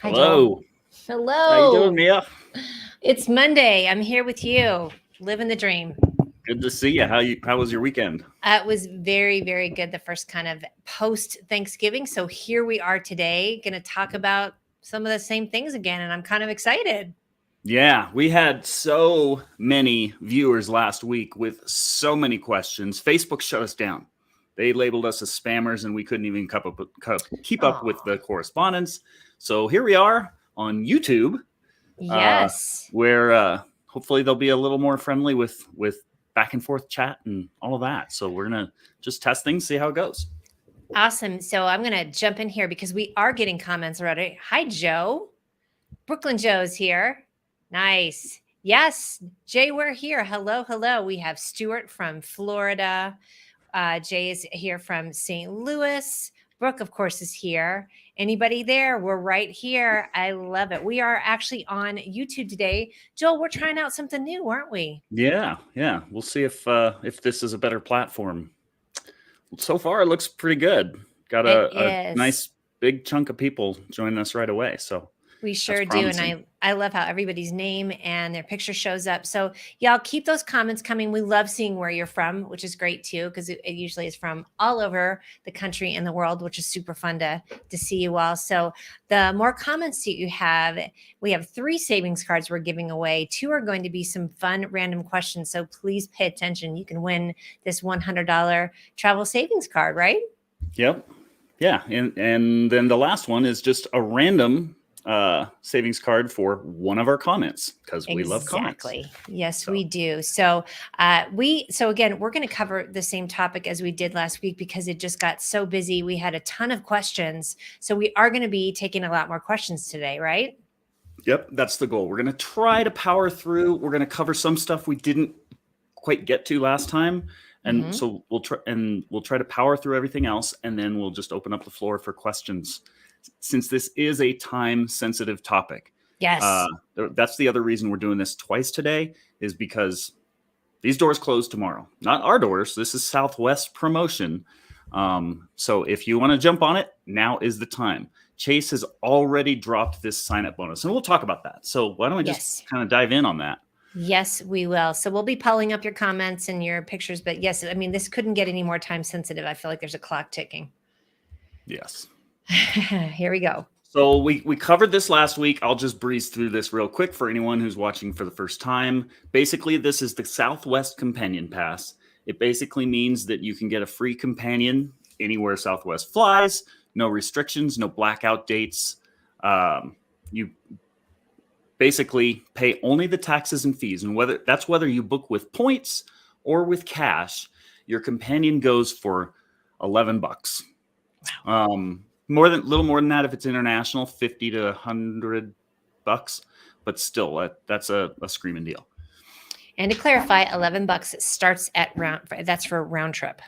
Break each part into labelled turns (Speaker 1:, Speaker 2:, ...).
Speaker 1: Hi, Joel.
Speaker 2: Hello. How you doing,
Speaker 1: Hello.
Speaker 2: Mia?
Speaker 1: It's Monday. I'm here with you, living the dream.
Speaker 2: Good to see you. How was your weekend?
Speaker 1: It was very, very good. The first kind of post Thanksgiving. So here we are today, going to talk about some of the same things again. And I'm kind of excited.
Speaker 2: Yeah, we had so many viewers last week with so many questions. Facebook shut us down. They labeled us as spammers, and we couldn't even keep up with
Speaker 1: Oh,
Speaker 2: the correspondence. So here we are on YouTube, uh,
Speaker 1: yes.
Speaker 2: where hopefully they'll be a little more friendly with back and forth chat and all of that. So we're gonna just test things, see how it goes.
Speaker 1: Awesome. So I'm going to jump in here because we are getting comments already. Hi, Joe. Brooklyn Joe's here. Nice. Yes, Jay, we're here. Hello, hello. We have Stuart from Florida. Jay is here from St. Louis. Brooke, of course, is here. Anybody there? We're right here. I love it. We are actually on YouTube today. Joel, we're trying out something new, aren't we?
Speaker 2: Yeah. We'll see if this is a better platform. So far, it looks pretty good. Got
Speaker 1: It
Speaker 2: a
Speaker 1: is.
Speaker 2: nice big chunk of people joining us right away. So
Speaker 1: We
Speaker 2: that's
Speaker 1: sure do. And
Speaker 2: promising.
Speaker 1: I love how everybody's name and their picture shows up. So, y'all keep those comments coming. We love seeing where you're from, which is great too, because it usually is from all over the country and the world, which is super fun to see you all. So, the more comments that you have, we have 3 savings cards we're giving away. 2 are going to be some fun random questions. So, please pay attention. You can win this $100 travel savings card, right?
Speaker 2: Yep. Yeah. And then the last one is just a random savings card for one of our comments because we love comments.
Speaker 1: Exactly. Yes,
Speaker 2: So
Speaker 1: we do. So, so again, we're going to cover the same topic as we did last week because it just got so busy. We had a ton of questions, so we are going to be taking a lot more questions today, right?
Speaker 2: yep, that's the goal. We're gonna try to power through. We're gonna cover some stuff we didn't quite get to last time. And
Speaker 1: Hmm.
Speaker 2: so we'll try to power through everything else, and then we'll just open up the floor for questions. Since this is a time sensitive topic, uh,
Speaker 1: Yes.
Speaker 2: that's the other reason we're doing this twice today is because these doors close tomorrow. Not our doors. This is Southwest promotion. So if you want to jump on it, now is the time. Chase has already dropped this sign up bonus, and we'll talk about that. So why don't we just
Speaker 1: Yes.
Speaker 2: kind of dive in on that?
Speaker 1: Yes, we will. So we'll be pulling up your comments and your pictures. But yes, I mean, this couldn't get any more time sensitive. I feel like there's a clock ticking.
Speaker 2: Yes.
Speaker 1: Here we go.
Speaker 2: So we covered this last week. I'll just breeze through this real quick for anyone who's watching for the first time. Basically, this is the Southwest Companion Pass. It basically means that you can get a free companion anywhere Southwest flies. No restrictions, no blackout dates. You basically pay only the taxes and fees, and whether you book with points or with cash, your companion goes for $11. Little more than that if it's international, 50 to $100, but still, that's a screaming deal.
Speaker 1: And to clarify, $11 starts at round. That's for round trip.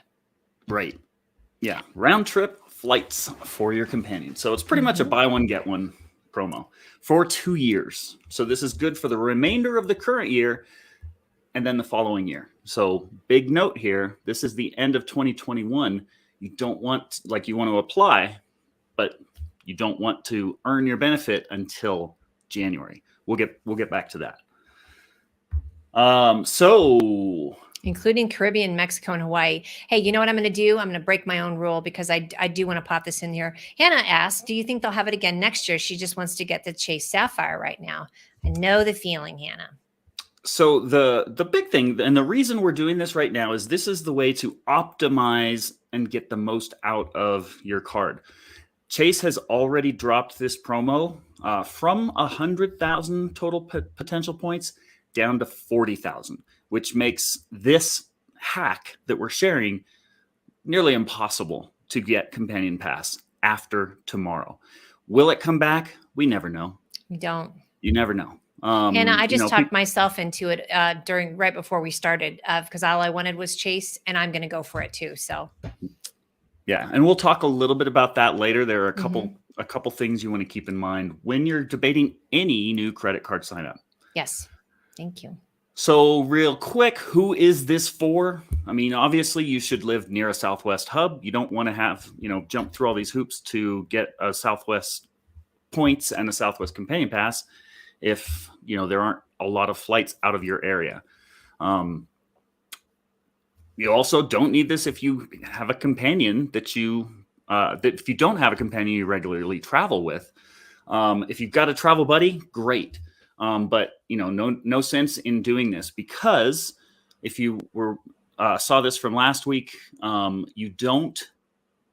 Speaker 2: Right? Yeah, round trip flights for your companion. So it's pretty much a
Speaker 1: Hmm.
Speaker 2: buy one get one promo for 2 years. So this is good for the remainder of the current year and then the following year. So big note here: this is the end of 2021. You don't want you want to apply, but you don't want to earn your benefit until January. We'll get back to that. So
Speaker 1: Including Caribbean, Mexico, and Hawaii. Hey, you know what I'm going to do? I'm going to break my own rule because I do want to pop this in here. Hannah asked, do you think they'll have it again next year? She just wants to get the Chase Sapphire right now. I know the feeling, Hannah.
Speaker 2: so the big thing and the reason we're doing this right now is this is the way to optimize and get the most out of your card. Chase has already dropped this promo from 100,000 total potential points down to 40,000, which makes this hack that we're sharing nearly impossible to get Companion Pass after tomorrow. Will it come back? We never know.
Speaker 1: We don't.
Speaker 2: You never know.
Speaker 1: Hannah, I
Speaker 2: You
Speaker 1: just
Speaker 2: know,
Speaker 1: talked myself into it during right before we started because all I wanted was Chase, and I'm going to go for it too. So,
Speaker 2: yeah, and we'll talk a little bit about that later. There are a
Speaker 1: mhm.
Speaker 2: couple things you want to keep in mind when you're debating any new credit card sign up.
Speaker 1: Yes, thank you.
Speaker 2: So, real quick, who is this for? I mean, obviously, you should live near a Southwest hub. You don't want to have, jump through all these hoops to get a Southwest points and a Southwest Companion Pass if there aren't a lot of flights out of your area. You also don't need this if you have a companion that if you don't have a companion you regularly travel with. If you've got a travel buddy, great. But no sense in doing this, because if you saw this from last week, you don't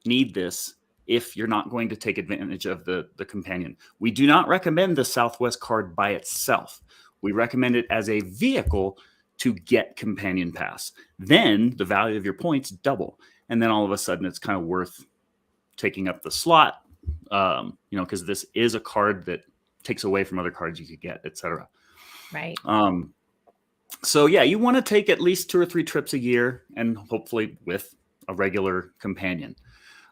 Speaker 2: need this if you're not going to take advantage of the companion. We do not recommend the Southwest card by itself. We recommend it as a vehicle to get Companion Pass. Then the value of your points double, and then all of a sudden it's kind of worth taking up the slot, because this is a card that takes away from other cards you could get, etc.
Speaker 1: Right.
Speaker 2: So yeah, you want to take at least 2 or 3 trips a year, and hopefully with a regular companion.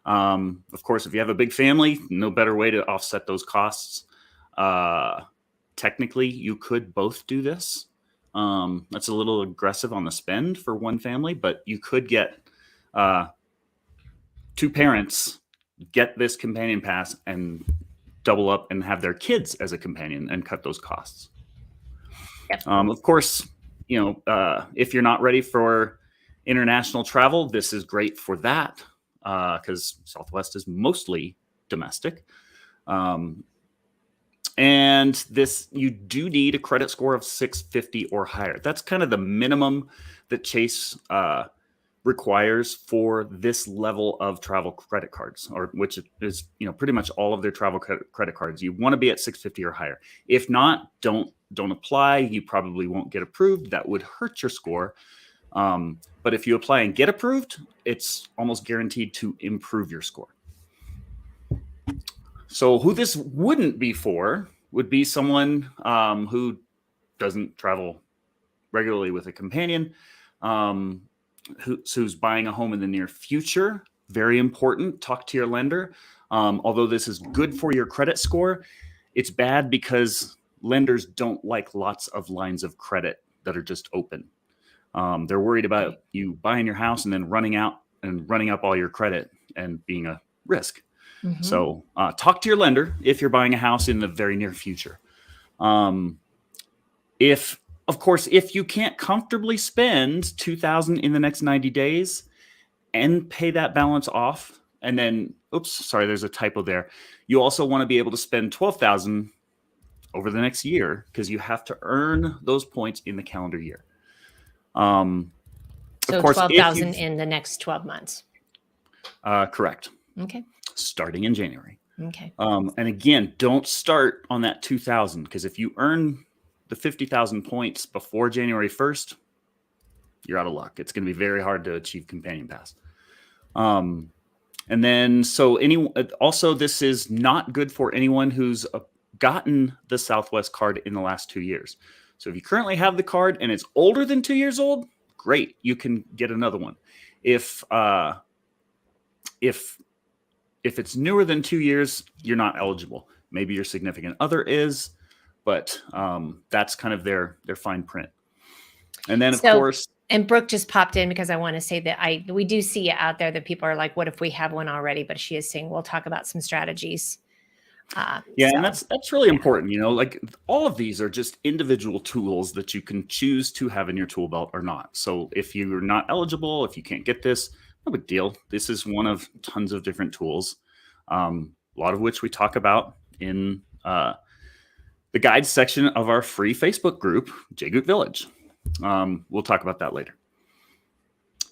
Speaker 2: Of course, if you have a big family, no better way to offset those costs. Technically, you could both do this. That's a little aggressive on the spend for one family, but you could get 2 parents get this Companion Pass and double up and have their kids as a companion and cut those costs.
Speaker 1: Yep.
Speaker 2: Of course, if you're not ready for international travel, this is great for that, because Southwest is mostly domestic. And this, you do need a credit score of 650 or higher. That's kind of the minimum that Chase requires for this level of travel credit cards, or which is pretty much all of their travel credit cards. You want to be at 650 or higher. If not, don't apply. You probably won't get approved. That would hurt your score. But if you apply and get approved, it's almost guaranteed to improve your score. So who this wouldn't be for would be someone who doesn't travel regularly with a companion, who's buying a home in the near future. Very important. Talk to your lender. Although this is good for your credit score, it's bad because lenders don't like lots of lines of credit that are just open. They're worried about you buying your house and then running out and running up all your credit and being a risk. Mm-hmm. So talk to your lender if you're buying a house in the very near future. If you can't comfortably spend $2,000 in the next 90 days and pay that balance off, and then, there's a typo there. You also want to be able to spend $12,000 over the next year, because you have to earn those points in the calendar year.
Speaker 1: So of course, 12,000 in the next 12 months.
Speaker 2: Correct.
Speaker 1: Okay.
Speaker 2: Starting in January.
Speaker 1: Okay.
Speaker 2: And again, don't start on that 2,000, because if you earn the 50,000 points before January 1st, you're out of luck. It's going to be very hard to achieve Companion Pass. And then, also this is not good for anyone who's gotten the Southwest card in the last 2 years. So if you currently have the card and it's older than 2 years old, great, you can get another one. If it's newer than 2 years, you're not eligible. Maybe your significant other is, but that's kind of their fine print. And then, of course...
Speaker 1: And Brooke just popped in because I want to say that we do see out there that people are like, what if we have one already? But she is saying we'll talk about some strategies.
Speaker 2: And that's really important. Like all of these are just individual tools that you can choose to have in your tool belt or not. So if you're not eligible, if you can't get this, no big deal. This is one of tons of different tools, a lot of which we talk about in the guides section of our free Facebook group, JGoot Village. We'll talk about that later.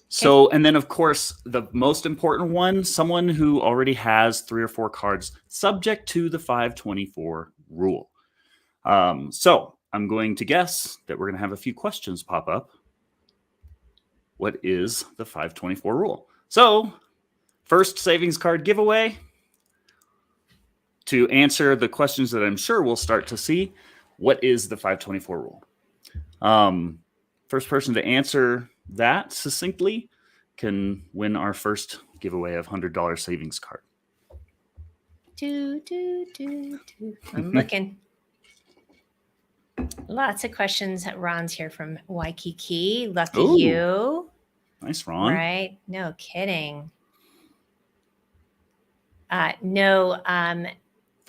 Speaker 2: So, and then of course, the most important one, someone who already has 3 or 4 cards subject to the 524 rule. So I'm going to guess that we're going to have a few questions pop up. What is the 524 rule? So first savings card giveaway. To answer the questions that I'm sure we'll start to see, what is the 524 rule? First person to answer that succinctly can win our first giveaway of $100 savings card.
Speaker 1: I'm looking. Lots of questions. Ron's here from Waikiki. Lucky you.
Speaker 2: Nice, Ron.
Speaker 1: Right? No kidding. No.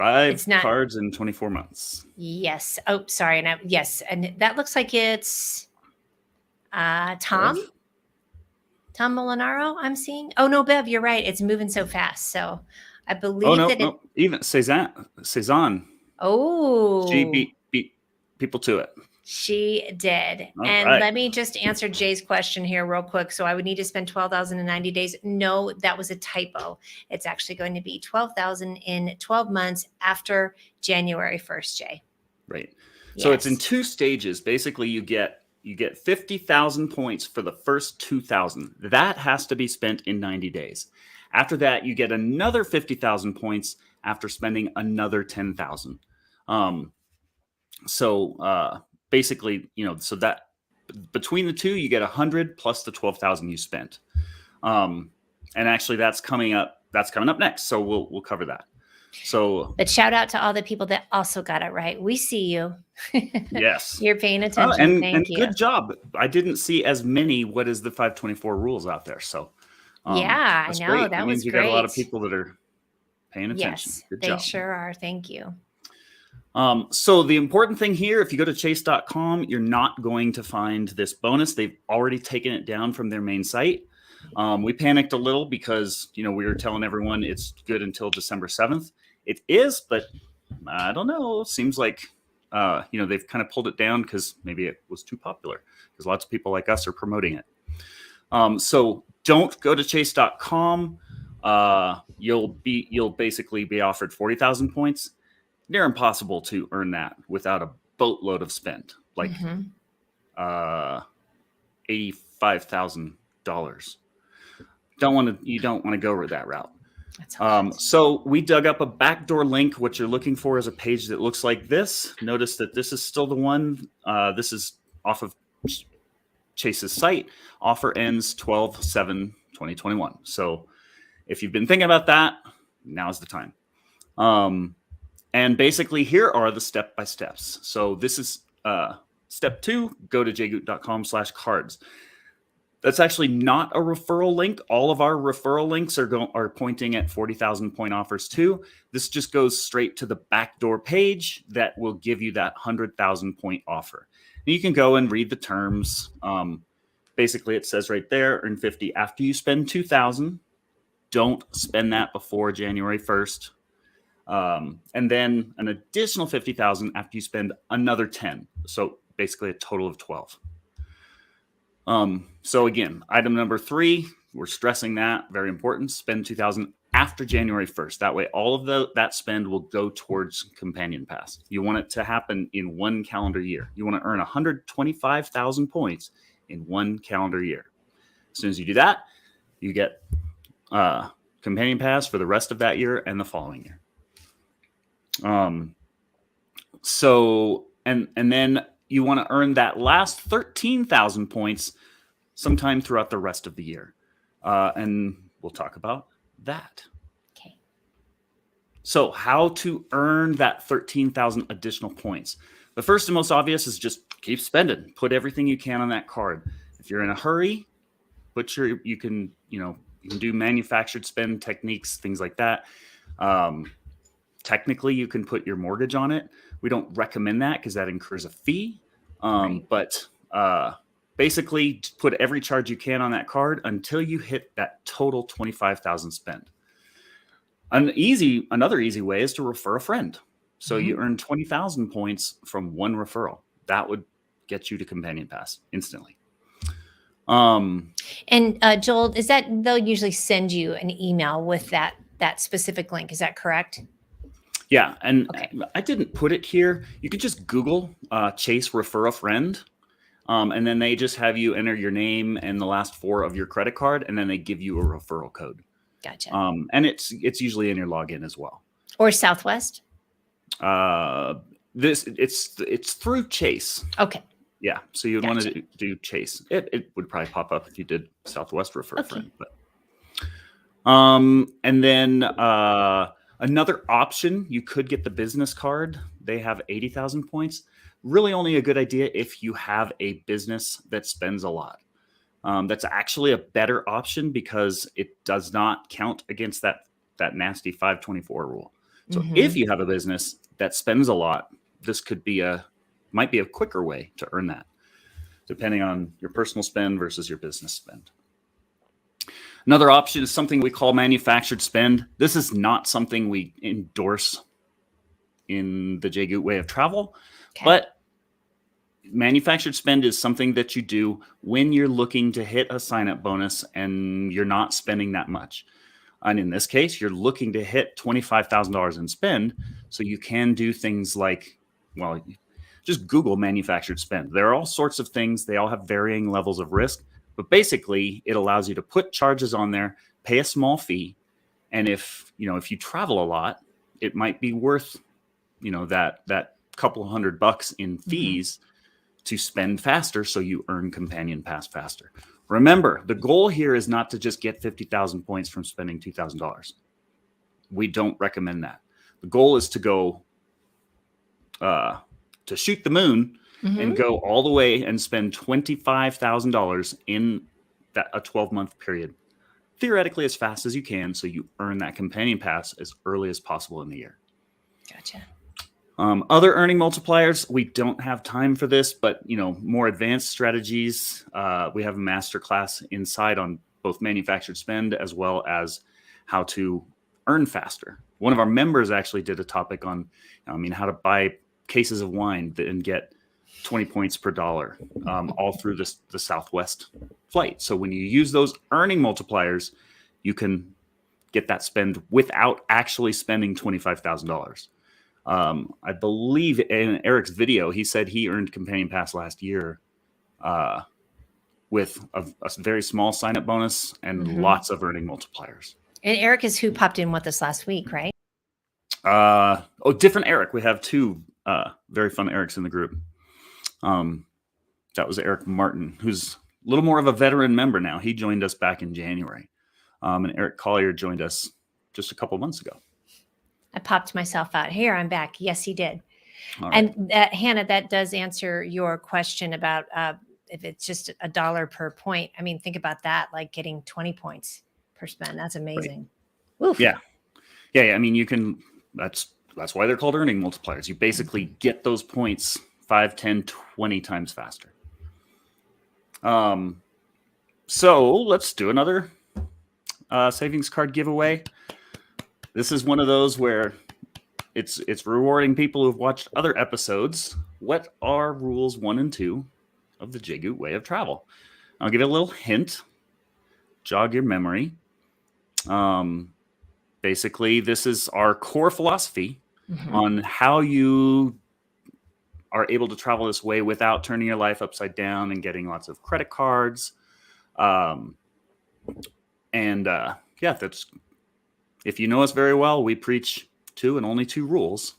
Speaker 2: 5
Speaker 1: It's not.
Speaker 2: cards in 24 months.
Speaker 1: Yes. Oh, sorry. And yes, and that looks like it's Tom.
Speaker 2: 12?
Speaker 1: Tom Molinaro. I'm seeing. Oh no, Bev, you're right. It's moving so fast. So I
Speaker 2: Oh
Speaker 1: believe
Speaker 2: no,
Speaker 1: that it.
Speaker 2: no. Even Cezanne. She
Speaker 1: Oh,
Speaker 2: beat people to it.
Speaker 1: she did.
Speaker 2: All
Speaker 1: And
Speaker 2: right.
Speaker 1: let me just answer Jay's question here real quick. So I would need to spend 12,000 in 90 days. No, that was a typo. It's actually going to be 12,000 in 12 months after January 1st, Jay.
Speaker 2: Right. So it's in
Speaker 1: Yes.
Speaker 2: 2 stages. Basically, you get 50,000 points for the first 2,000. That has to be spent in 90 days. After that, you get another 50,000 points after spending another 10,000. Basically, so that between the two, you get 100 plus the 12,000 you spent. And actually, that's coming up. That's coming up next. So we'll cover that. So,
Speaker 1: But shout out to all the people that also got it right. We see you.
Speaker 2: yes.
Speaker 1: You're paying attention.
Speaker 2: And
Speaker 1: Thank you.
Speaker 2: good job. I didn't see as many what is the 524 rules out there. So
Speaker 1: Yeah, I
Speaker 2: that's
Speaker 1: know.
Speaker 2: great.
Speaker 1: That
Speaker 2: means
Speaker 1: was
Speaker 2: you got a lot of
Speaker 1: great.
Speaker 2: people that are paying attention.
Speaker 1: Yes,
Speaker 2: Good
Speaker 1: they
Speaker 2: job.
Speaker 1: sure are. Thank you.
Speaker 2: So the important thing here, if you go to chase.com, you're not going to find this bonus. They've already taken it down from their main site. We panicked a little because, we were telling everyone it's good until December 7th. It is, but I don't know. Seems like, they've kind of pulled it down because maybe it was too popular because lots of people like us are promoting it. So don't go to chase.com. You'll basically be offered 40,000 points. Near impossible to earn that without a boatload of spend, like $85,000. You don't want to go that route. So we dug up a backdoor link. What you're looking for is a page that looks like this. Notice that this is still the one. This is off of Chase's site. Offer ends 12/7/2021. So if you've been thinking about that, now's the time. And basically, here are the step-by-steps. So this is step 2, go to jgoot.com/cards. That's actually not a referral link. All of our referral links are pointing at 40,000 point offers too. This just goes straight to the backdoor page that will give you that 100,000 point offer. And you can go and read the terms. Basically, it says right there, earn 50 after you spend 2,000. Don't spend that before January 1st. And then an additional 50,000 after you spend another 10. So basically a total of 12. So again, item number 3, we're stressing that, very important. Spend 2,000 after January 1st. That way, all of that spend will go towards Companion Pass. You want it to happen in 1 calendar year. You want to earn 125,000 points in 1 calendar year. As soon as you do that, you get Companion Pass for the rest of that year and the following year. And then you want to earn that last 13,000 points sometime throughout the rest of the year. And we'll talk about that.
Speaker 1: Okay.
Speaker 2: So how to earn that 13,000 additional points. The first and most obvious is just keep spending. Put everything you can on that card. If you're in a hurry, you can do manufactured spend techniques, things like that. Technically, you can put your mortgage on it. We don't recommend that because that incurs a fee.
Speaker 1: Right.
Speaker 2: But basically, put every charge you can on that card until you hit that total 25,000 spend. Another easy way is to refer a friend. So you earn 20,000 points from one referral. That would get you to Companion Pass instantly.
Speaker 1: And Joel, is that they'll usually send you an email with that specific link? Is that correct?
Speaker 2: Yeah, and
Speaker 1: Okay.
Speaker 2: I didn't put it here. You could just Google Chase refer a friend, and then they just have you enter your name and the last 4 of your credit card, and then they give you a referral code.
Speaker 1: Gotcha.
Speaker 2: And it's usually in your login as well.
Speaker 1: Or Southwest?
Speaker 2: It's through Chase.
Speaker 1: Okay.
Speaker 2: Yeah, so you'd want to do Chase. It would probably pop up if you did Southwest refer a friend. But and then another option, you could get the business card. They have 80,000 points. Really only a good idea if you have a business that spends a lot. That's actually a better option because it does not count against that nasty 524 rule. So if you have a business that spends a lot, this might be a quicker way to earn that, depending on your personal spend versus your business spend. Another option is something we call manufactured spend. This is not something we endorse in the Jay Goot way of travel, but manufactured spend is something that you do when you're looking to hit a sign-up bonus and you're not spending that much. And in this case, you're looking to hit $25,000 in spend, so you can do things like, well, just Google manufactured spend. There are all sorts of things. They all have varying levels of risk, but basically it allows you to put charges on there, pay a small fee, and if you travel a lot, it might be worth that couple $100 in fees to spend faster, so you earn Companion Pass faster. Remember, the goal here is not to just get 50,000 points from spending $2,000. We don't recommend that. The goal is to go to shoot the moon and go all the way and spend $25,000 in a 12-month period, theoretically as fast as you can, so you earn that Companion Pass as early as possible in the year.
Speaker 1: Gotcha.
Speaker 2: Other earning multipliers, we don't have time for this, but more advanced strategies. We have a masterclass inside on both manufactured spend as well as how to earn faster. One of our members actually did a topic on, how to buy cases of wine and get 20 points per dollar all through the Southwest flight. So when you use those earning multipliers, you can get that spend without actually spending $25,000. I believe in Eric's video, he said he earned Companion Pass last year with a very small sign-up bonus and lots of earning multipliers.
Speaker 1: And Eric is who popped in with us last week, right?
Speaker 2: Different Eric. We have two very fun Erics in the group. That was Eric Martin, who's a little more of a veteran member now. He joined us back in January. And Eric Collier joined us just a couple months ago.
Speaker 1: I popped myself out. Here, I'm back. Yes, he did.
Speaker 2: Right.
Speaker 1: And Hannah, that does answer your question about if it's just $1 per point. Think about that, like getting 20 points per spend. That's amazing.
Speaker 2: Right. Yeah. You can, that's why they're called earning multipliers. You basically get those points 5, 10, 20 times faster. So let's do another savings card giveaway. This is one of those where it's rewarding people who've watched other episodes. What are rules 1 and 2 of the Jay Goot way of travel? I'll give you a little hint. Jog your memory. Basically, this is our core philosophy on how you are able to travel this way without turning your life upside down and getting lots of credit cards. That's, if you know us very well, we preach 2 and only 2 rules.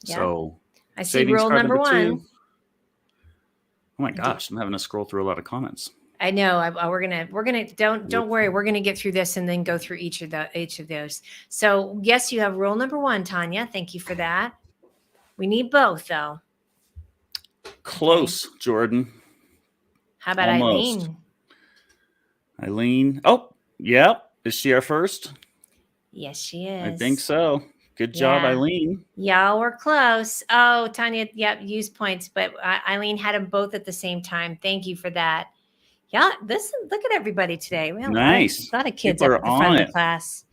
Speaker 2: Yeah. So
Speaker 1: I see rule number 1.
Speaker 2: 2. Oh my gosh, I'm having to scroll through a lot of comments.
Speaker 1: I know. We're gonna don't worry. We're gonna get through this and then go through each of those. So yes, you have rule number 1, Tanya. Thank you for that. We need both, though.
Speaker 2: Close, okay. Jordan.
Speaker 1: How about
Speaker 2: Almost. Eileen. Oh, yep. Is she our first?
Speaker 1: Yes, she is.
Speaker 2: I think so. Good job, Eileen.
Speaker 1: Y'all were close. Oh, Tanya, use points, but Eileen had them both at the same time. Thank you for that. Yeah, look at everybody today. We have
Speaker 2: nice.
Speaker 1: A lot of kids up at the front of the class.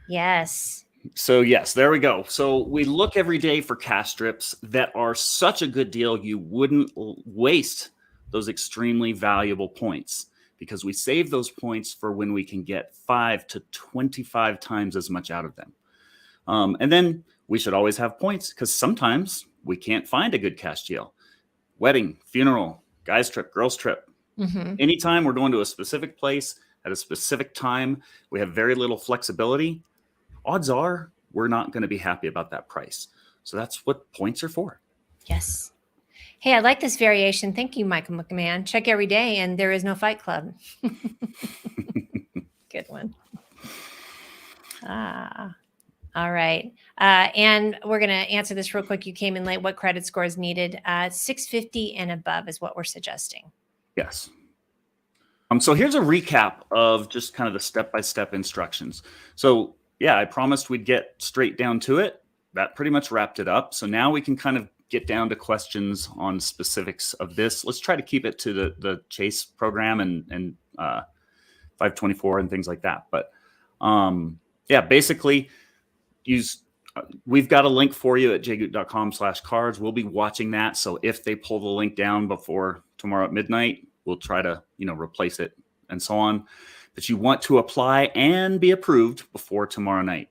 Speaker 1: Yes.
Speaker 2: So yes, there we go. So we look every day for cash strips that are such a good deal you wouldn't waste those extremely valuable points, because we save those points for when we can get 5 to 25 times as much out of them. And then we should always have points, because sometimes we can't find a good cash deal. Wedding, funeral, guys trip, girls trip. Anytime we're going to a specific place at a specific time, we have very little flexibility. Odds are we're not going to be happy about that price. So that's what points are for.
Speaker 1: Yes. Hey, I like this variation. Thank you, Michael McMahon. Check every day and there is no Fight Club. Good one. All right. And we're going to answer this real quick. You came in late. What credit score is needed? 650 and above is what we're suggesting.
Speaker 2: Yes. So here's a recap of just kind of the step-by-step instructions. So yeah, I promised we'd get straight down to it. that pretty much wrapped it up. So now we can kind of get down to questions on specifics of this. Let's try to keep it to the Chase program and 524 and things like that. But yeah, basically we've got a link for you at jgoot.com/cards. We'll be watching that. So if they pull the link down before tomorrow at midnight, we'll try to, replace it and so on. But you want to apply and be approved before tomorrow night.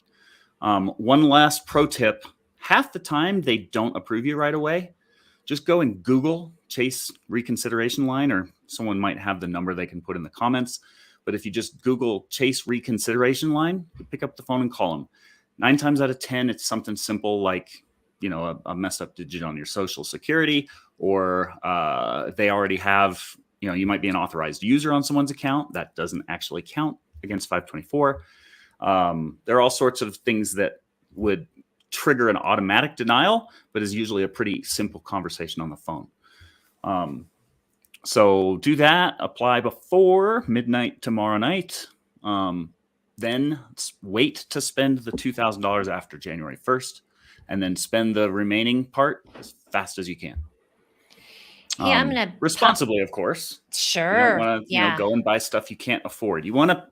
Speaker 2: One last pro tip: half the time they don't approve you right away. Just go and Google Chase reconsideration line, or someone might have the number they can put in the comments. But if you just Google Chase reconsideration line, pick up the phone and call them. 9 times out of 10, it's something simple like, a messed up digit on your social security, or they already have, you might be an authorized user on someone's account. That doesn't actually count against 524. There are all sorts of things that would trigger an automatic denial, but is usually a pretty simple conversation on the phone. So do that, apply before midnight tomorrow night. Then wait to spend the $2,000 after January 1st, and then spend the remaining part as fast as you can.
Speaker 1: Hey, I'm going to
Speaker 2: responsibly, of course.
Speaker 1: Sure.
Speaker 2: You don't want to, go and buy stuff you can't afford. You want to,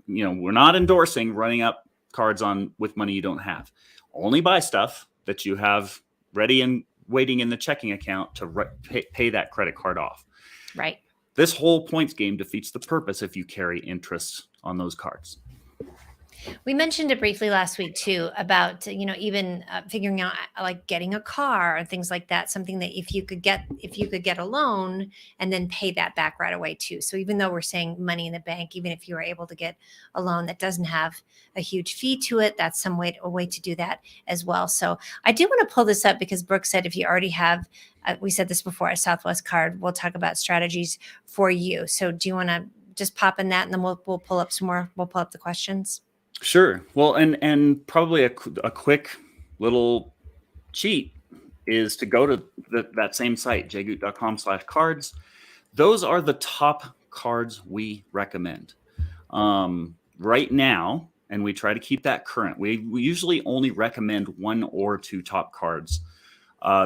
Speaker 2: we're not endorsing running up cards with money you don't have. Only buy stuff that you have ready and waiting in the checking account to pay that credit card off.
Speaker 1: Right.
Speaker 2: This whole points game defeats the purpose if you carry interest on those cards.
Speaker 1: We mentioned it briefly last week too about, even figuring out like getting a car and things like that. Something that if you could get a loan and then pay that back right away too. So even though we're saying money in the bank, even if you were able to get a loan that doesn't have a huge fee to it, that's a way to do that as well. So I do want to pull this up because Brooke said if you already have, we said this before, a Southwest card, we'll talk about strategies for you. So do you want to just pop in that and then we'll pull up some more, we'll pull up the questions?
Speaker 2: Sure. Well, and probably a quick little cheat is to go to that same site, jgoot.com/cards. Those are the top cards we recommend right now, and we try to keep that current. We usually only recommend 1 or 2 top cards.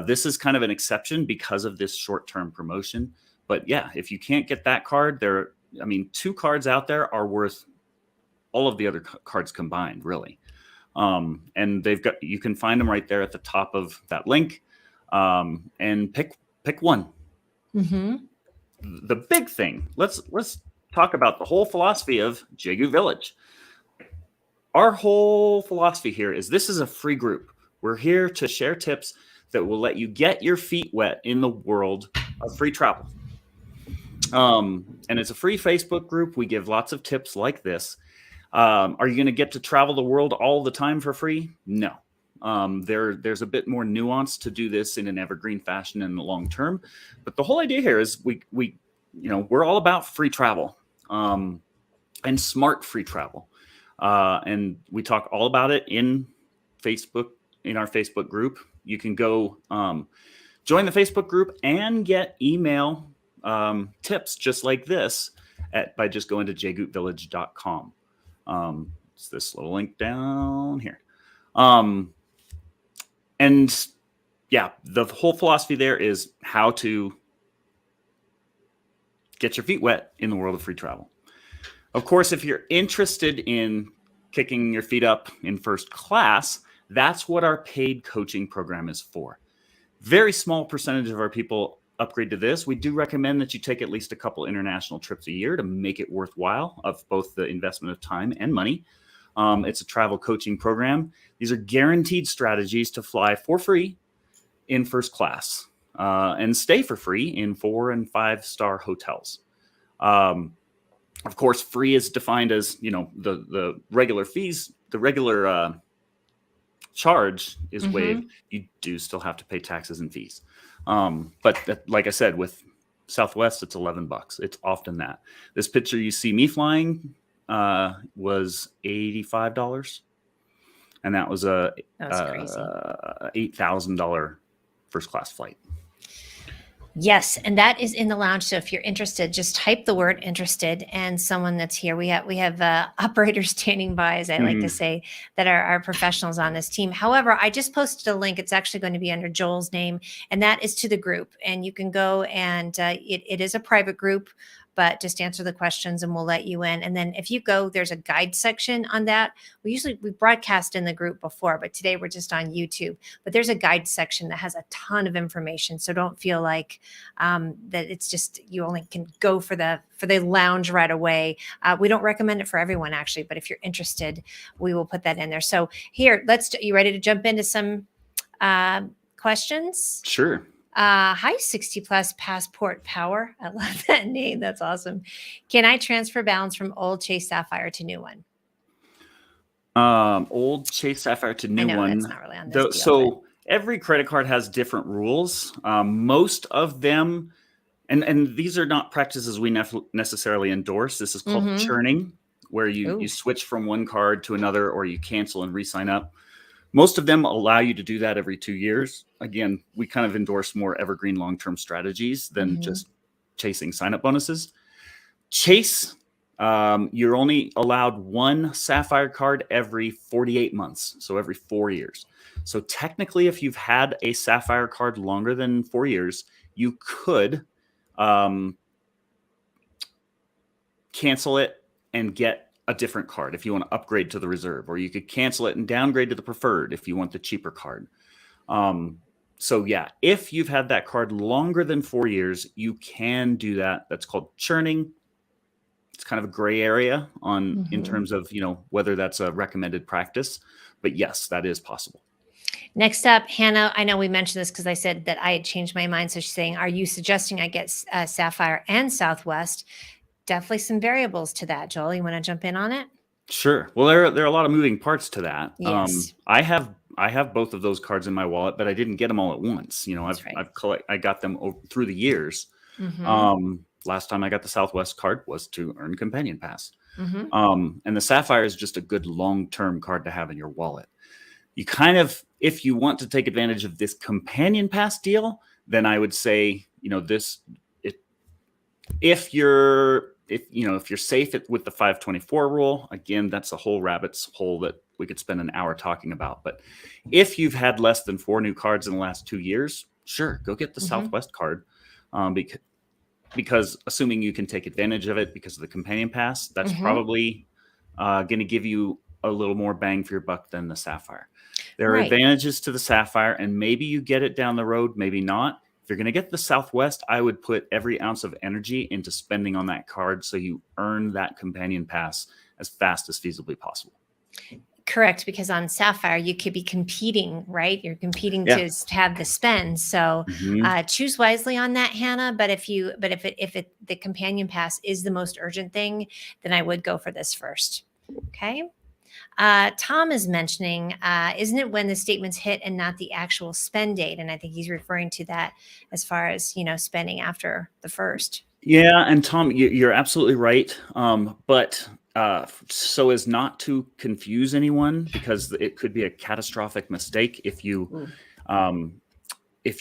Speaker 2: This is kind of an exception because of this short-term promotion. But yeah, if you can't get that card, 2 cards out there are worth all of the other cards combined, really. And you can find them right there at the top of that link, and pick one.
Speaker 1: Mm-hmm.
Speaker 2: The big thing, let's talk about the whole philosophy of JGoot Village. Our whole philosophy here is this is a free group. We're here to share tips that will let you get your feet wet in the world of free travel. And it's a free Facebook group. We give lots of tips like this. Are you going to get to travel the world all the time for free? No. There's a bit more nuance to do this in an evergreen fashion in the long term. But the whole idea here is we're all about free travel, and smart free travel. And we talk all about it in our Facebook group. You can go join the Facebook group and get email tips just like this by just going to jgootvillage.com. It's this little link down here. And yeah, the whole philosophy there is how to get your feet wet in the world of free travel. Of course, if you're interested in kicking your feet up in first class, that's what our paid coaching program is for. Very small percentage of our people upgrade to this. We do recommend that you take at least a couple international trips a year to make it worthwhile of both the investment of time and money. It's a travel coaching program. These are guaranteed strategies to fly for free in first class and stay for free in 4- and 5-star hotels. Of course, free is defined as, the regular fees, the regular charge is waived. You do still have to pay taxes and fees. But like I said, with Southwest, it's $11. It's often that. This picture you see me flying was $85. And that was a $8,000 first class flight.
Speaker 1: Yes, and that is in the lounge. So if you're interested, just type the word interested and someone that's here. We have operators standing by, as I like to
Speaker 2: Mhm.
Speaker 1: say, that are professionals on this team. However, I just posted a link. It's actually going to be under Joel's name, and that is to the group. And you can go and it is a private group, but just answer the questions and we'll let you in. And then if you go, there's a guide section on that. We broadcast in the group before, but today we're just on YouTube. But there's a guide section that has a ton of information. So don't feel like that it's just you only can go for the lounge right away. We don't recommend it for everyone actually, but if you're interested, we will put that in there. So here, you ready to jump into some questions?
Speaker 2: Sure.
Speaker 1: Hi, 60 plus passport power. I love that name. That's awesome. Can I transfer balance from old Chase Sapphire to new one?
Speaker 2: Old Chase Sapphire to
Speaker 1: I
Speaker 2: new
Speaker 1: know
Speaker 2: one.
Speaker 1: that's not really on this deal.
Speaker 2: So every credit card has different rules. Most of them, and these are not practices we necessarily endorse. This is called churning, where you switch from one card to another, or you cancel and re-sign up. Most of them allow you to do that every 2 years. Again, we kind of endorse more evergreen long-term strategies than just chasing sign-up bonuses. Chase, you're only allowed one Sapphire card every 48 months, so every 4 years. So technically, if you've had a Sapphire card longer than 4 years, you could cancel it and get a different card if you want to upgrade to the reserve, or you could cancel it and downgrade to the preferred if you want the cheaper card. So yeah, if you've had that card longer than 4 years, you can do that. That's called churning. It's kind of a gray area in terms of, whether that's a recommended practice, but yes, that is possible.
Speaker 1: Next up, Hannah, I know we mentioned this because I said that I had changed my mind. So she's saying, are you suggesting I get Sapphire and Southwest? Definitely some variables to that. Joel, you want to jump in on it?
Speaker 2: Sure. Well, there are a lot of moving parts to that.
Speaker 1: Yes.
Speaker 2: I have both of those cards in my wallet, but I didn't get them all at once. I got them through the years. Last time I got the Southwest card was to earn Companion Pass. And the Sapphire is just a good long-term card to have in your wallet. You kind of, if you want to take advantage of this Companion Pass deal, then I would say, if you're safe with the 524 rule, again, that's a whole rabbit's hole that we could spend an hour talking about. But if you've had less than 4 new cards in the last 2 years, sure, go get the Southwest card. Because assuming you can take advantage of it because of the Companion Pass, that's probably going to give you a little more bang for your buck than the Sapphire. There are advantages to the Sapphire, and maybe you get it down the road, maybe not. If you're going to get the Southwest, I would put every ounce of energy into spending on that card so you earn that Companion Pass as fast as feasibly possible.
Speaker 1: Correct, because on Sapphire you could be competing, right? You're competing to have the spend. So choose wisely on that, Hannah. But if the Companion Pass is the most urgent thing, then I would go for this first. Okay. Tom is mentioning, isn't it when the statements hit and not the actual spend date? And I think he's referring to that as far as, spending after the first.
Speaker 2: Yeah. And Tom, you're absolutely right. But so as not to confuse anyone, because it could be a catastrophic mistake if you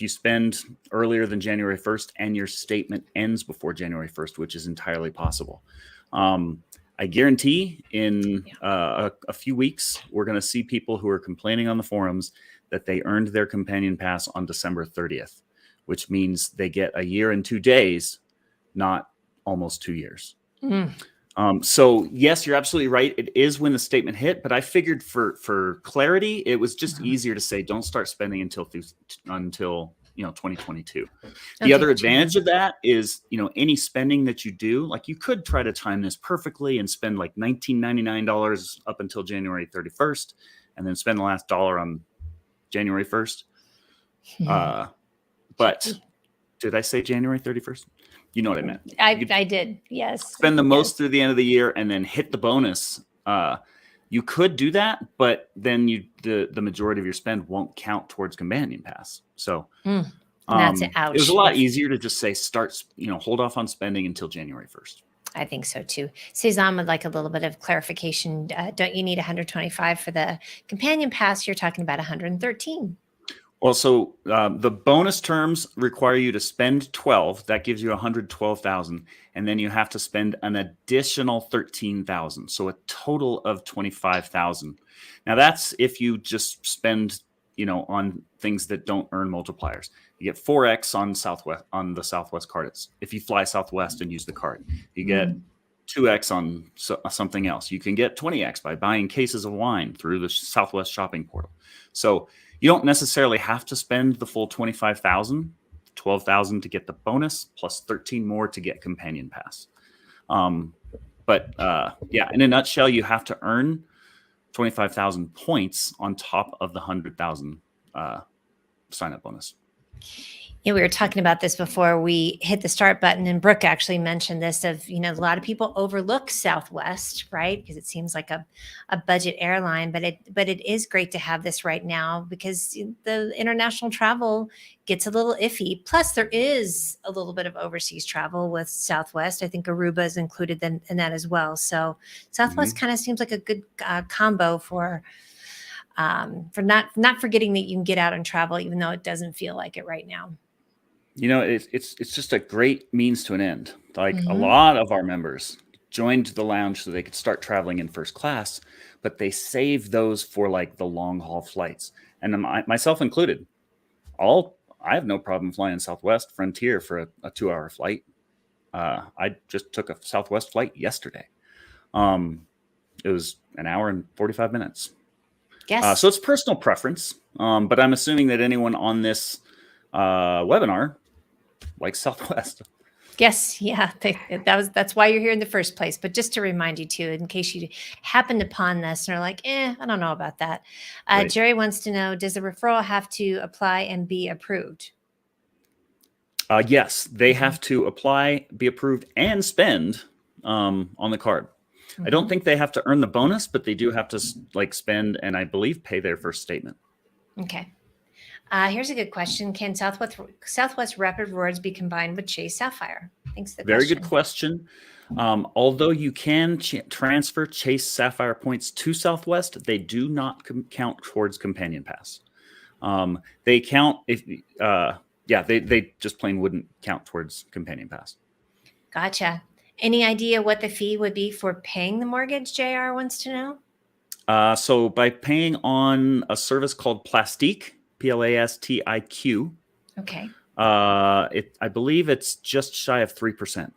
Speaker 2: spend earlier than January 1st and your statement ends before January 1st, which is entirely possible. I guarantee in a few weeks, we're going to see people who are complaining on the forums that they earned their Companion Pass on December 30th, which means they get a year and 2 days, not almost 2 years. So yes, you're absolutely right. It is when the statement hit, but I figured for clarity, it was just easier to say, don't start spending until 2022. The other advantage of that is, any spending that you do, like you could try to time this perfectly and spend like $19.99 up until January 31st, and then spend the last dollar on January 1st. But did I say January 31st? You know what I meant.
Speaker 1: I did. Yes.
Speaker 2: Spend the most through the end of the year and then hit the bonus. You could do that, but then the majority of your spend won't count towards Companion Pass. So
Speaker 1: that's an ouch.
Speaker 2: It was a lot easier to just say hold off on spending until January 1st.
Speaker 1: I think so too. Cezanne would like a little bit of clarification. Don't you need 125 for the Companion Pass? You're talking about 113.
Speaker 2: Well, so the bonus terms require you to spend 12. That gives you 112,000, and then you have to spend an additional 13,000. So a total of 25,000. Now that's if you just spend, on things that don't earn multipliers. You get 4x on the Southwest card. It's if you fly Southwest and use the card. You get 2x on something else. You can get 20x by buying cases of wine through the Southwest shopping portal. So you don't necessarily have to spend the full 25,000, 12,000 to get the bonus, plus 13 more to get Companion Pass. But in a nutshell, you have to earn 25,000 points on top of the 100,000 sign-up bonus.
Speaker 1: Yeah, we were talking about this before we hit the start button, and Brooke actually mentioned this of, a lot of people overlook Southwest, right? Because it seems like a budget airline, but it is great to have this right now because the international travel gets a little iffy. Plus, there is a little bit of overseas travel with Southwest. I think Aruba is included in that as well. So Southwest kind of seems like a good combo for not forgetting that you can get out and travel, even though it doesn't feel like it right now.
Speaker 2: It's just a great means to an end. Like a lot of our members joined the lounge so they could start traveling in first class, but they save those for like the long haul flights, and myself included. I have no problem flying Southwest Frontier for a 2-hour flight. I just took a Southwest flight yesterday. It was an hour and 45 minutes.
Speaker 1: Yes.
Speaker 2: So it's personal preference, but I'm assuming that anyone on this webinar likes Southwest.
Speaker 1: Yes, yeah, that's why you're here in the first place. But just to remind you too, in case you happened upon this and are like, I don't know about that.
Speaker 2: Right.
Speaker 1: Jerry wants to know: does the referral have to apply and be approved?
Speaker 2: Yes, they have to apply, be approved, and spend on the card. I don't think they have to earn the bonus, but they do have to spend and I believe pay their first statement.
Speaker 1: Okay. Here's a good question: can Southwest Rapid Rewards be combined with Chase Sapphire? Thanks for the
Speaker 2: Very
Speaker 1: question.
Speaker 2: good question. Although you can transfer Chase Sapphire points to Southwest, they do not count towards Companion Pass. They count if they just plain wouldn't count towards Companion Pass.
Speaker 1: Gotcha. Any idea what the fee would be for paying the mortgage? JR wants to know.
Speaker 2: So by paying on a service called Plastiq, Plastiq.
Speaker 1: Okay.
Speaker 2: I believe it's just shy of 3%.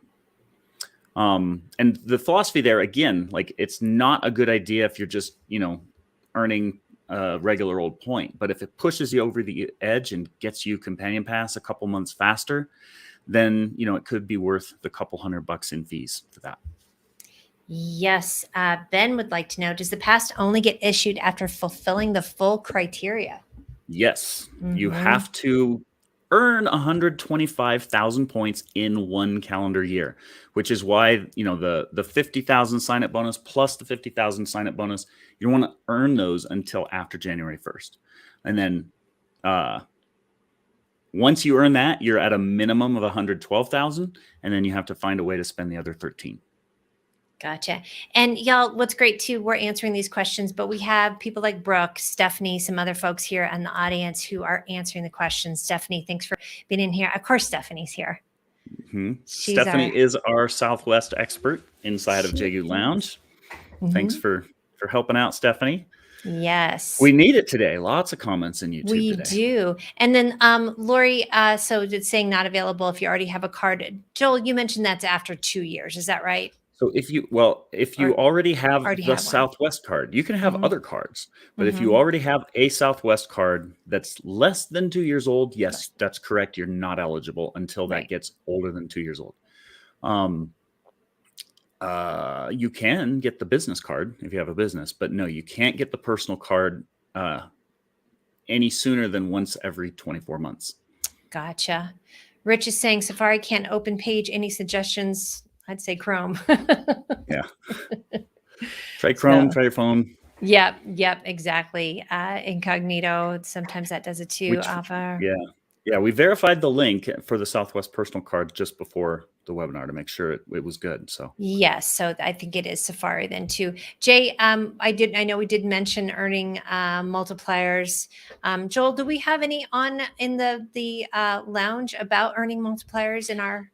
Speaker 2: And the philosophy there, again, like it's not a good idea if you're just, earning a regular old point. But if it pushes you over the edge and gets you Companion Pass a couple months faster, then, it could be worth the couple $100 in fees for that.
Speaker 1: Yes. Ben would like to know, does the pass only get issued after fulfilling the full criteria?
Speaker 2: Yes. You have to earn 125,000 points in one calendar year, which is why, the 50,000 sign-up bonus plus the 50,000 sign-up bonus, you don't want to earn those until after January 1st. And then once you earn that, you're at a minimum of 112,000, and then you have to find a way to spend the other 13.
Speaker 1: Gotcha. And y'all, what's great too, we're answering these questions, but we have people like Brooke, Stephanie, some other folks here in the audience who are answering the questions. Stephanie, thanks for being in here. Of course, Stephanie's here.
Speaker 2: Stephanie is our Southwest expert inside of JU Lounge. Thanks for helping out, Stephanie.
Speaker 1: Yes.
Speaker 2: We need it today. Lots of comments in YouTube
Speaker 1: we
Speaker 2: today.
Speaker 1: do. And then Lori, so it's saying not available if you already have a card. Joel, you mentioned that's after 2 years. Is that right?
Speaker 2: So if you already have the Southwest card, you can have other cards. But if you already have a Southwest card that's less than 2 years old, yes, that's correct. You're not eligible until that gets older than 2 years old. You can get the business card if you have a business, but no, you can't get the personal card any sooner than once every 24 months.
Speaker 1: Gotcha. Rich is saying Safari can't open page. Any suggestions? I'd say Chrome.
Speaker 2: Yeah. Try Chrome, try your phone.
Speaker 1: Yep, exactly. Incognito, sometimes that does it too.
Speaker 2: Yeah. Yeah, we verified the link for the Southwest personal card just before the webinar to make sure it was good. So
Speaker 1: Yes, so I think it is Safari then too. Jay, I know we did mention earning multipliers. Joel, do we have any on in the lounge about earning multipliers in our?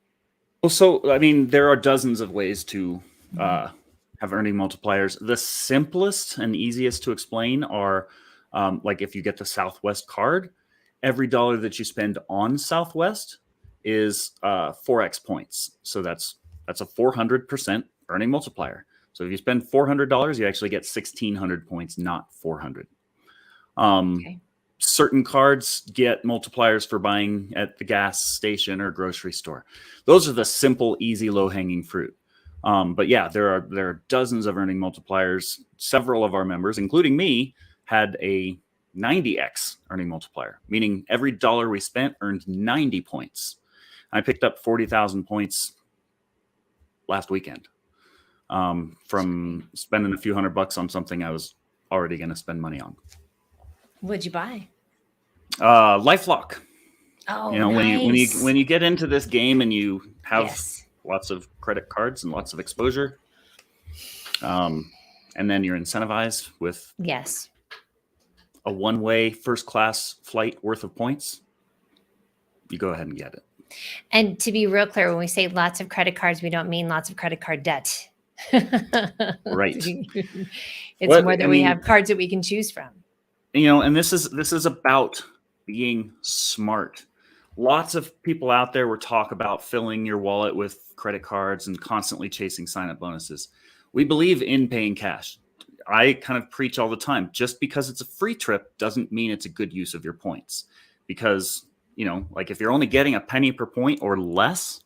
Speaker 2: Well, so I mean, there are dozens of ways to have earning multipliers. The simplest and easiest to explain are like if you get the Southwest card, every dollar that you spend on Southwest is 4x points. So that's a 400% earning multiplier. So if you spend $400, you actually get 1,600 points, not 400.
Speaker 1: Okay.
Speaker 2: Certain cards get multipliers for buying at the gas station or grocery store. Those are the simple, easy, low-hanging fruit. But yeah, there are dozens of earning multipliers. Several of our members, including me, had a 90x earning multiplier, meaning every dollar we spent earned 90 points. I picked up 40,000 points last weekend from spending a few $100 on something I was already going to spend money on.
Speaker 1: What'd you buy?
Speaker 2: LifeLock.
Speaker 1: Oh,
Speaker 2: You know,
Speaker 1: nice.
Speaker 2: when you get into this game and you have
Speaker 1: Yes.
Speaker 2: lots of credit cards and lots of exposure, and then you're incentivized with
Speaker 1: Yes.
Speaker 2: a one-way first class flight worth of points, you go ahead and get it.
Speaker 1: And to be real clear, when we say lots of credit cards, we don't mean lots of credit card debt.
Speaker 2: Right.
Speaker 1: It's more that we have cards that we can choose from.
Speaker 2: You know, and this is about being smart. Lots of people out there will talk about filling your wallet with credit cards and constantly chasing sign-up bonuses. We believe in paying cash. I kind of preach all the time, just because it's a free trip doesn't mean it's a good use of your points. Because, you know, like if you're only getting a penny per point or less,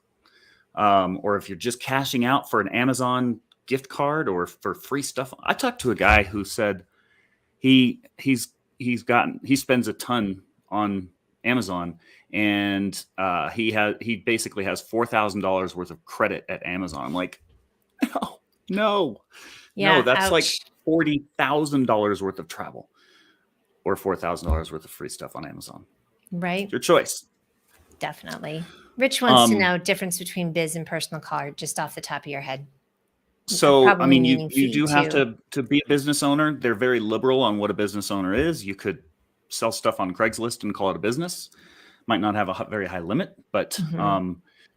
Speaker 2: or if you're just cashing out for an Amazon gift card or for free stuff. I talked to a guy who said he spends a ton on Amazon, and he basically has $4,000 worth of credit at Amazon. I'm like, no, that's
Speaker 1: ouch.
Speaker 2: like $40,000 worth of travel or $4,000 worth of free stuff on Amazon.
Speaker 1: Right.
Speaker 2: It's your choice.
Speaker 1: Definitely. Rich wants to know difference between biz and personal card, just off the top of your head.
Speaker 2: So,
Speaker 1: Probably
Speaker 2: I mean,
Speaker 1: meaning
Speaker 2: you do
Speaker 1: fee,
Speaker 2: have
Speaker 1: too.
Speaker 2: to be a business owner. They're very liberal on what a business owner is. You could sell stuff on Craigslist and call it a business. Might not have a very high limit, but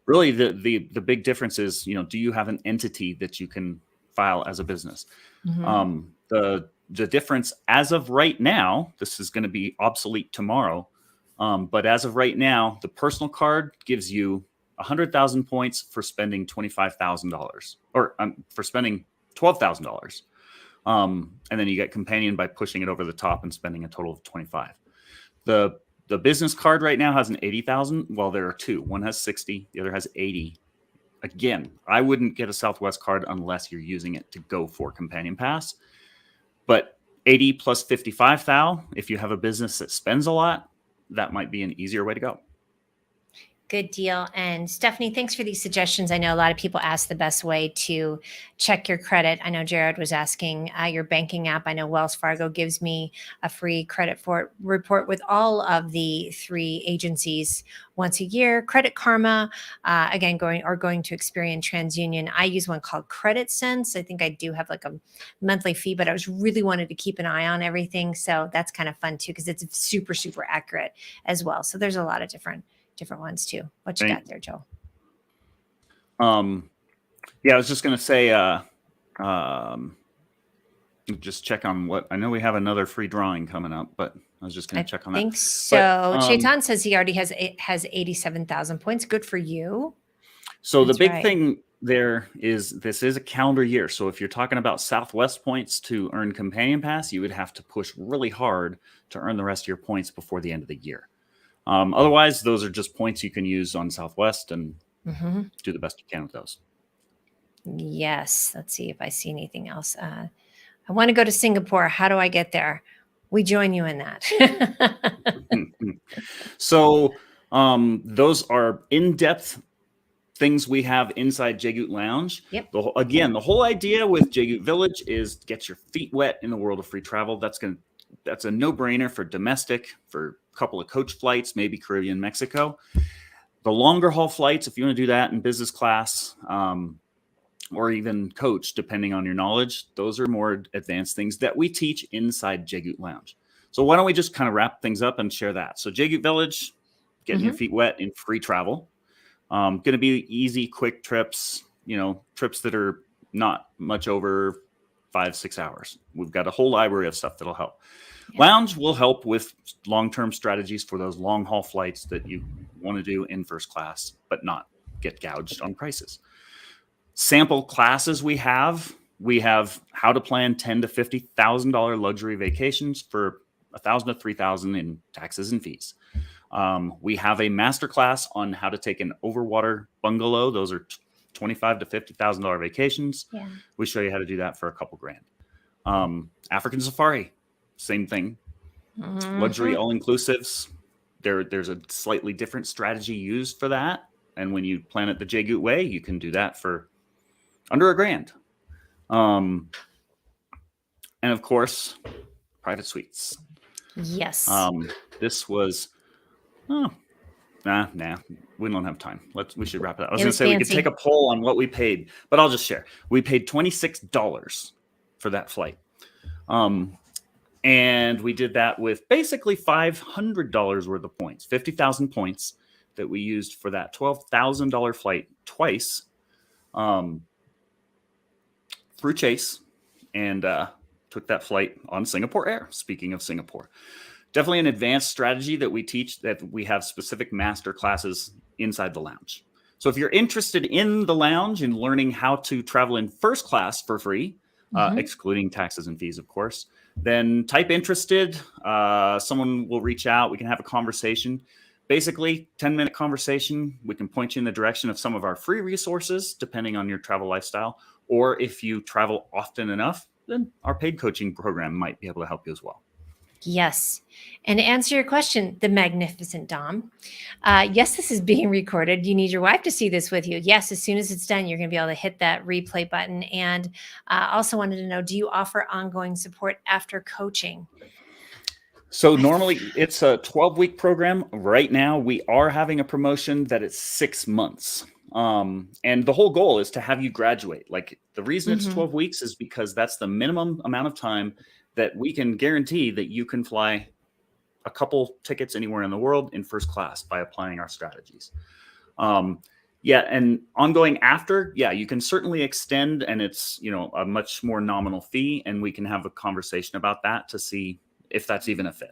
Speaker 2: really the big difference is, you know, do you have an entity that you can file as a business? The difference as of right now, this is going to be obsolete tomorrow, but as of right now, the personal card gives you 100,000 points for spending $25,000, or for spending $12,000. And then you get companion by pushing it over the top and spending a total of 25. The business card right now has an 80,000. Well, there are two. One has 60, the other has 80. Again, I wouldn't get a Southwest card unless you're using it to go for companion pass. But 80 plus 55,000, if you have a business that spends a lot, that might be an easier way to go.
Speaker 1: Good deal. And Stephanie, thanks for these suggestions. I know a lot of people ask the best way to check your credit. I know Jared was asking your banking app. I know Wells Fargo gives me a free credit report with all of the 3 agencies once a year. Credit Karma, again, going to Experian, TransUnion. I use one called Credit Sense. I think I do have like a monthly fee, but I was really wanted to keep an eye on everything. So that's kind of fun too, because it's super, super accurate as well. So there's a lot of different ones too. What you got there, Joel?
Speaker 2: Yeah, I was just going to say, just check on what, I know we have another free drawing coming up, but I was just going to check on that.
Speaker 1: I think so. Shaitan says he already has 87,000 points. Good for you.
Speaker 2: So the big thing there is this is a calendar year. So if you're talking about Southwest points to earn companion pass, you would have to push really hard to earn the rest of your points before the end of the year. Otherwise, those are just points you can use on Southwest and do the best you can with those.
Speaker 1: Yes. Let's see if I see anything else. I want to go to Singapore. How do I get there? We join you in that.
Speaker 2: So those are in-depth things we have inside Jagoot Lounge.
Speaker 1: Yep.
Speaker 2: Again, the whole idea with Jagoot Village is get your feet wet in the world of free travel. That's a no-brainer for domestic, for couple of coach flights, maybe Caribbean, Mexico. The longer haul flights, if you want to do that in business class, or even coach, depending on your knowledge, those are more advanced things that we teach inside Jagoot Lounge. So why don't we just kind of wrap things up and share that? So Jagoot Village, getting your feet wet in free travel. Going to be easy, quick trips, trips that are not much over 5-6 hours. We've got a whole library of stuff that'll help. Yeah. Lounge will help with long-term strategies for those long-haul flights that you want to do in first class, but not get gouged on prices. Sample classes we have how to plan $10,000 to $50,000 luxury vacations for $1,000 to $3,000 in taxes and fees. We have a master class on how to take an overwater bungalow. Those are $25,000 to $50,000 vacations. Yeah. We show you how to do that for a couple grand. African safari, same thing. Luxury all-inclusives. There's a slightly different strategy used for that. And when you plan it the Jagoot way, you can do that for under $1,000. And of course, private suites.
Speaker 1: Yes.
Speaker 2: This was, we don't have time. We should wrap it up. I was going to say fancy. We could take a poll on what we paid, but I'll just share. We paid $26 for that flight. And we did that with basically $500 worth of points, 50,000 points that we used for that $12,000 flight twice through Chase, and took that flight on Singapore Air. Speaking of Singapore, definitely an advanced strategy that we teach, that we have specific master classes inside the lounge. So if you're interested in the lounge and learning how to travel in first class for free, excluding taxes and fees, of course, then type interested. Someone will reach out. We can have a conversation. Basically, 10-minute conversation. We can point you in the direction of some of our free resources, depending on your travel lifestyle. Or if you travel often enough, then our paid coaching program might be able to help you as well.
Speaker 1: Yes. And to answer your question, the magnificent Dom, yes, this is being recorded. You need your wife to see this with you. Yes, as soon as it's done, you're going to be able to hit that replay button. And also wanted to know, do you offer ongoing support after coaching?
Speaker 2: So normally it's a 12-week program. Right now, we are having a promotion that it's 6 months. And the whole goal is to have you graduate. Like, the reason it's 12 weeks is because that's the minimum amount of time that we can guarantee that you can fly a couple tickets anywhere in the world in first class by applying our strategies. And ongoing after, you can certainly extend, and it's, a much more nominal fee, and we can have a conversation about that to see if that's even a fit.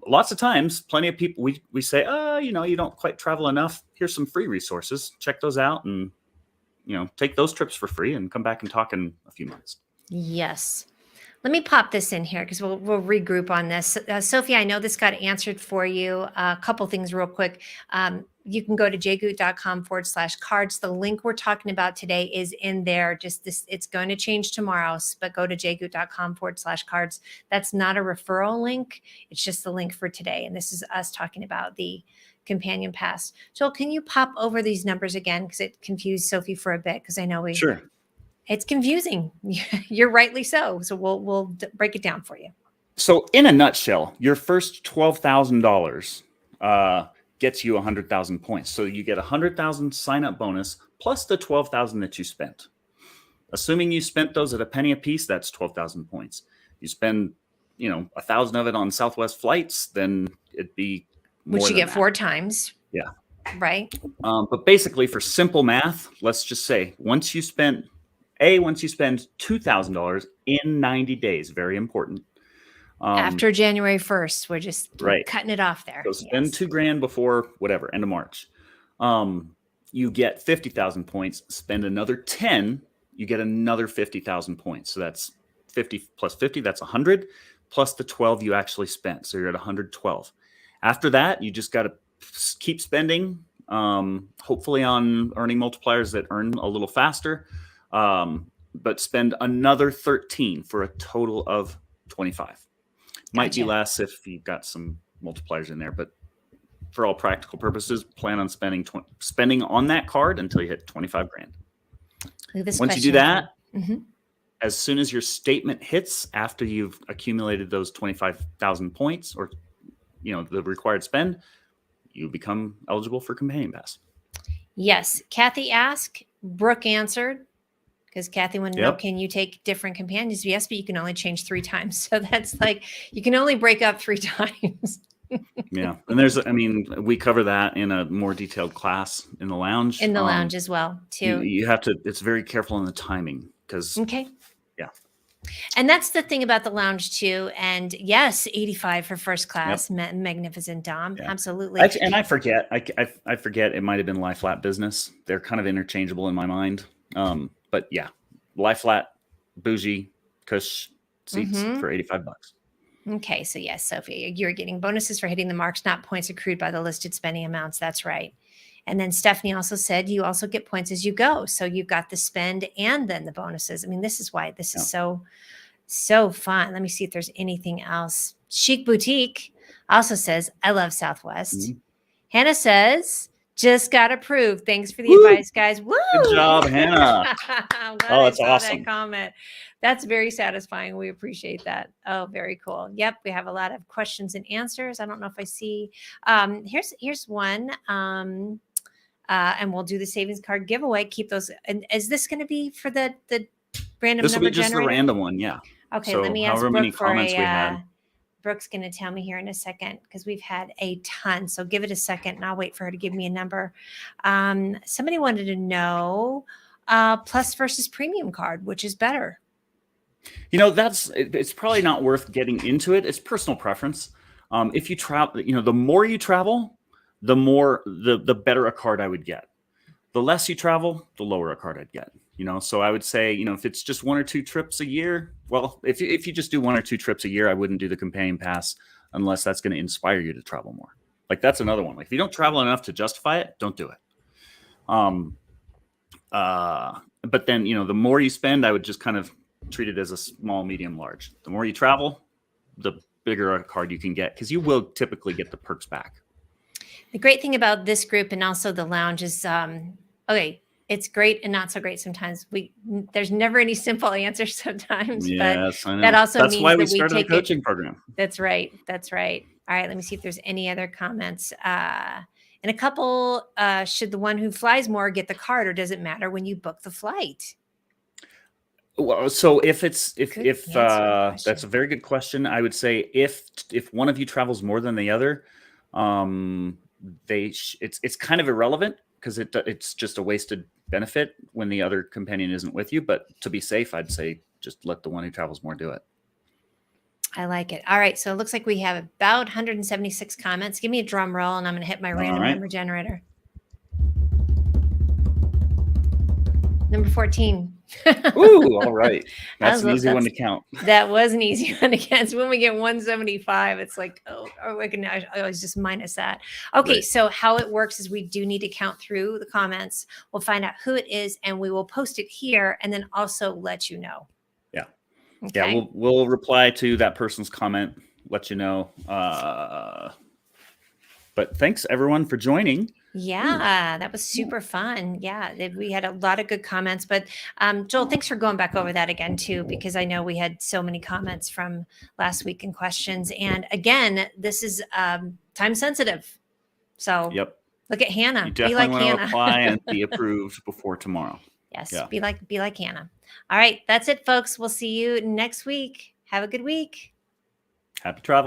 Speaker 2: Lots of times, plenty of people, we say, you don't quite travel enough. Here's some free resources. Check those out and, take those trips for free and come back and talk in a few months.
Speaker 1: Yes. Let me pop this in here because we'll regroup on this. Sophie, I know this got answered for you. A couple things real quick. You can go to jagoot.com/cards. The link we're talking about today is in there. Just this, it's going to change tomorrow, but go to jagoot.com/cards. That's not a referral link. It's just the link for today. And this is us talking about the companion pass. Joel, can you pop over these numbers again? Because it confused Sophie for a bit, because I know
Speaker 2: Sure.
Speaker 1: It's confusing. You're rightly so. So we'll break it down for you.
Speaker 2: So in a nutshell, your first $12,000 gets you 100,000 points. So you get 100,000 sign-up bonus plus the 12,000 that you spent. Assuming you spent those at a penny a piece, that's 12,000 points. You spend, 1,000 of it on Southwest flights, then it'd be more
Speaker 1: which you
Speaker 2: than
Speaker 1: get
Speaker 2: that.
Speaker 1: 4 times.
Speaker 2: Yeah.
Speaker 1: Right.
Speaker 2: But basically, for simple math, let's just say once you spend $2,000 in 90 days, very important.
Speaker 1: After January 1st, we're just cutting it off there.
Speaker 2: So spend $2,000 before whatever, end of March. You get 50,000 points. Spend another 10, you get another 50,000 points. So that's 50 plus 50, that's 100, plus the 12 you actually spent. So you're at 112. After that, you just got to keep spending, hopefully on earning multipliers that earn a little faster. But spend another 13 for a total of 25. Might be less if you've got some multipliers in there, but for all practical purposes, plan on spending on that card until you hit 25 grand. Once you do that, as soon as your statement hits after you've accumulated those 25,000 points or the required spend, you become eligible for companion pass.
Speaker 1: Yes. Kathy asked, Brooke answered, because Kathy wanted to know, can you take different companions? Yes, but you can only change 3 times. So that's like, you can only break up 3 times.
Speaker 2: Yeah. And we cover that in a more detailed class in the lounge.
Speaker 1: In the lounge as well, too.
Speaker 2: You have to, it's very careful in the timing because.
Speaker 1: Okay.
Speaker 2: Yeah.
Speaker 1: And that's the thing about the lounge too. And yes, 85 for first class. Yep. Magnificent, Dom. Yeah. Absolutely.
Speaker 2: And I forget, I forget it might've been lie flat business. They're kind of interchangeable in my mind. But yeah, lie flat, bougie, cush seats for $85.
Speaker 1: Okay. So yes, Sophie, you're getting bonuses for hitting the marks, not points accrued by the listed spending amounts. That's right. And then Stephanie also said you also get points as you go. So you've got the spend and then the bonuses. I mean, this is why this is so fun. Let me see if there's anything else. Chic Boutique also says, I love Southwest. Hannah says, just got approved. Thanks for the advice, guys. Woo!
Speaker 2: Good job, Hannah. That's awesome.
Speaker 1: That comment. That's very satisfying. We appreciate that. Oh, very cool. Yep. We have a lot of questions and answers. I don't know if I see. Here's one. And we'll do the savings card giveaway. Keep those. And is this going to be for the random number generator?
Speaker 2: This will be just the random one. Yeah.
Speaker 1: Okay. So let me ask Brooke for we had. Brooke's going to tell me here in a second because we've had a ton. So give it a second and I'll wait for her to give me a number. Somebody wanted to know plus versus premium card, which is better?
Speaker 2: It's probably not worth getting into it. It's personal preference. If you travel, the more you travel, the more, the better a card I would get. The less you travel, the lower a card I'd get. So I would say, if it's just 1 or 2 trips a year, well, if you just do 1 or 2 trips a year, I wouldn't do the companion pass unless that's going to inspire you to travel more. Like that's another one. Like if you don't travel enough to justify it, don't do it. But then, the more you spend, I would just kind of treat it as a small, medium, large. The more you travel, the bigger a card you can get because you will typically get the perks back.
Speaker 1: The great thing about this group and also the lounge is, it's great and not so great sometimes. There's never any simple answers sometimes.
Speaker 2: Yes,
Speaker 1: but
Speaker 2: I know.
Speaker 1: That also
Speaker 2: That's
Speaker 1: means
Speaker 2: why we
Speaker 1: that
Speaker 2: started
Speaker 1: we
Speaker 2: a
Speaker 1: take
Speaker 2: coaching program.
Speaker 1: That's right. All right, let me see if there's any other comments. And a couple, should the one who flies more get the card, or does it matter when you book the flight?
Speaker 2: Well, so if that's a very good question. I would say if one of you travels more than the other, it's kind of irrelevant because it's just a wasted benefit when the other companion isn't with you. But to be safe, I'd say just let the one who travels more do it.
Speaker 1: I like it. All right. So it looks like we have about 176 comments. Give me a drum roll and I'm going to hit my random number generator. Number 14.
Speaker 2: Ooh, all right. That's an easy one to count.
Speaker 1: That was an easy one to count. So when we get 175, it's like, I always just minus that. Okay, right. So how it works is we do need to count through the comments. We'll find out who it is, and we will post it here, and then also let you know.
Speaker 2: Yeah. Okay. Yeah, we'll reply to that person's comment, let you know. But thanks, everyone, for joining.
Speaker 1: Yeah, that was super fun. Yeah, we had a lot of good comments. But Joel, thanks for going back over that again, too, because I know we had so many comments from last week and questions. And again, this is time sensitive. So look at Hannah.
Speaker 2: You definitely want to apply and be approved before tomorrow.
Speaker 1: Yes, be like Hannah. All right, that's it, folks. We'll see you next week. Have a good week.
Speaker 2: Happy travel.